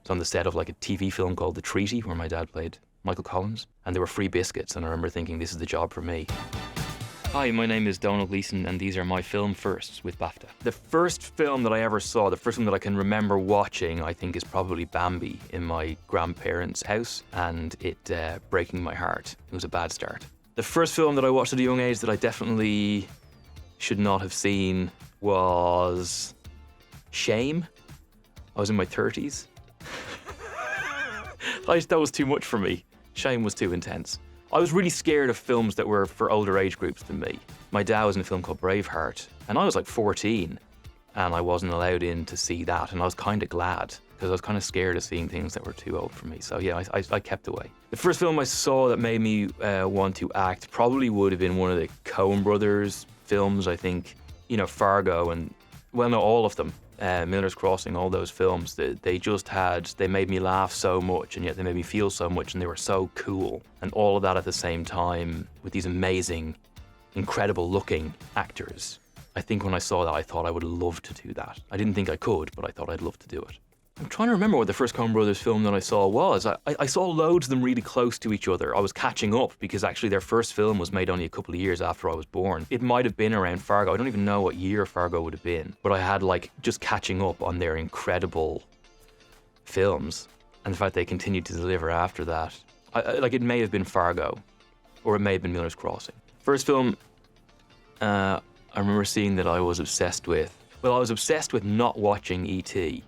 was on the set of like a TV film called The Treaty, where my dad played Michael Collins, and there were free biscuits, and I remember thinking, this is the job for me. Hi, my name is Domhnall Gleeson, and these are my film firsts with BAFTA. The first film that I ever saw, the first one that I can remember watching, I think is probably Bambi in my grandparents' house, and it breaking my heart. It was a bad start. The first film that I watched at a young age that I definitely should not have seen was Shame. I was in my 30s. That was too much for me. Shame was too intense. I was really scared of films that were for older age groups than me. My dad was in a film called Braveheart, and I was like 14, and I wasn't allowed in to see that, and I was kind of glad, because I was kind of scared of seeing things that were too old for me. So yeah, I kept away. The first film I saw that made me want to act probably would have been one of the Coen brothers films, I think. You know, Fargo and, well, no, all of them. Miller's Crossing, all those films, they made me laugh so much, and yet they made me feel so much, and they were so cool. And all of that at the same time with these amazing, incredible looking actors. I think when I saw that, I thought I would love to do that. I didn't think I could, but I thought I'd love to do it. I'm trying to remember what the first Coen Brothers film that I saw was. I saw loads of them really close to each other. I was catching up because actually their first film was made only a couple of years after I was born. It might have been around Fargo. I don't even know what year Fargo would have been, but I had like just catching up on their incredible films, and the fact they continued to deliver after that. It may have been Fargo, or it may have been Miller's Crossing. First film I remember seeing that I was obsessed with. Well, I was obsessed with not watching E.T.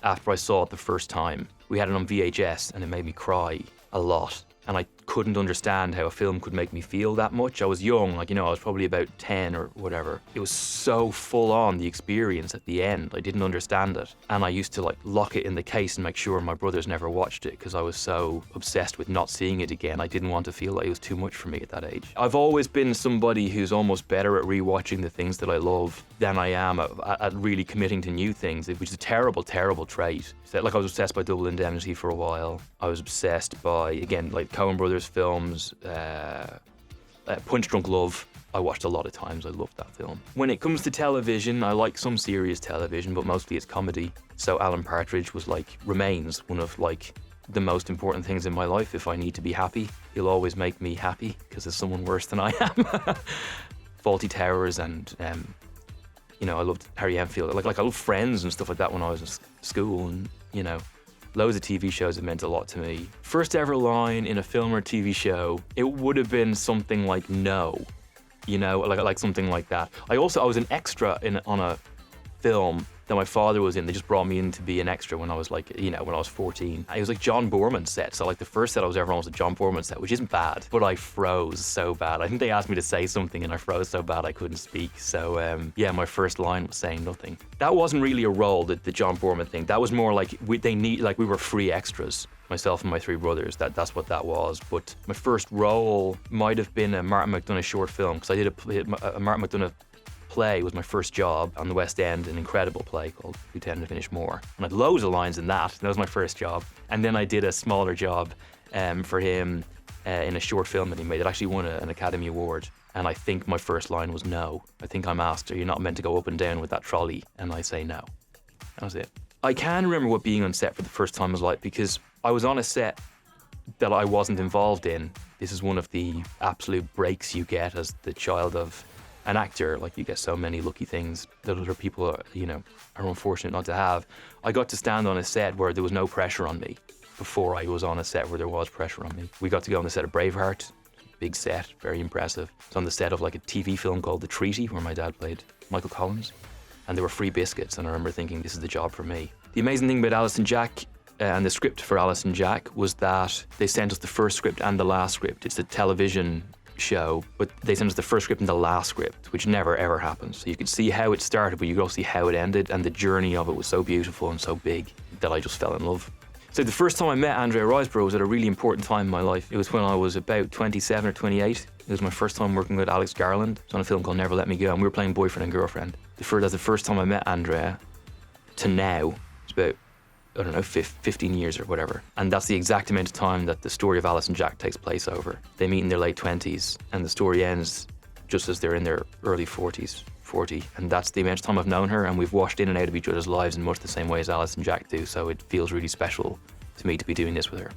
after I saw it the first time. We had it on VHS, and it made me cry a lot. And I couldn't understand how a film could make me feel that much. I was young, I was probably about 10 or whatever. It was so full on, the experience at the end. I didn't understand it. And I used to lock it in the case and make sure my brothers never watched it, because I was so obsessed with not seeing it again. I didn't want to feel like it was too much for me at that age. I've always been somebody who's almost better at rewatching the things that I love than I am at really committing to new things, which is a terrible, terrible trait. I was obsessed by Double Indemnity for a while. I was obsessed by, again, Coen Brothers films, Punch Drunk Love. I watched a lot of times. I loved that film. When it comes to television, I like some serious television, but mostly it's comedy. So Alan Partridge remains one of the most important things in my life. If I need to be happy, he'll always make me happy because there's someone worse than I am. Fawlty Towers and I loved Harry Enfield. I loved Friends and stuff like that when I was in school, and loads of TV shows have meant a lot to me. First ever line in a film or TV show, it would have been something like "no," something like that. I was an extra on a film that my father was in. They just brought me in to be an extra when I was when I was 14. It was like John Boorman set. So the first set I was ever on was a John Boorman set, which isn't bad, but I froze so bad. I think they asked me to say something and I froze so bad I couldn't speak. So my first line was saying nothing. That wasn't really a role, the John Boorman thing. That was more we were free extras. Myself and my three brothers, that's what that was. But my first role might have been a Martin McDonagh short film, because I did a Martin McDonagh play. Was my first job on the West End, an incredible play called Lieutenant Finishmore. And I had loads of lines in that. That was my first job. And then I did a smaller job for him in a short film that he made. It actually won an Academy Award. And I think my first line was "no." I think I'm asked, "Are you not meant to go up and down with that trolley?" And I say no. That was it. I can remember what being on set for the first time was like, because I was on a set that I wasn't involved in. This is one of the absolute breaks you get as the child of an actor. You get so many lucky things that other people are unfortunate not to have. I got to stand on a set where there was no pressure on me before I was on a set where there was pressure on me. We got to go on the set of Braveheart. Big set, very impressive. It's on the set of a TV film called The Treaty, where my dad played Michael Collins. And there were free biscuits, and I remember thinking, this is the job for me. The amazing thing about Alice and Jack and the script for Alice and Jack was that they sent us the first script and the last script. It's a television show, but they sent us the first script and the last script, which never ever happens. So you could see how it started, but you could also see how it ended, and the journey of it was so beautiful and so big that I just fell in love. So the first time I met Andrea Riseborough was at a really important time in my life. It was when I was about 27 or 28. It was my first time working with Alex Garland. It was on a film called Never Let Me Go, and we were playing boyfriend and girlfriend. That's the first time I met Andrea to now. It's about, 15 years or whatever. And that's the exact amount of time that the story of Alice and Jack takes place over. They meet in their late 20s, and the story ends just as they're in their early 40s. 40, and that's the amount of time I've known her, and we've washed in and out of each other's lives in much the same way as Alice and Jack do, so it feels really special to me to be doing this with her.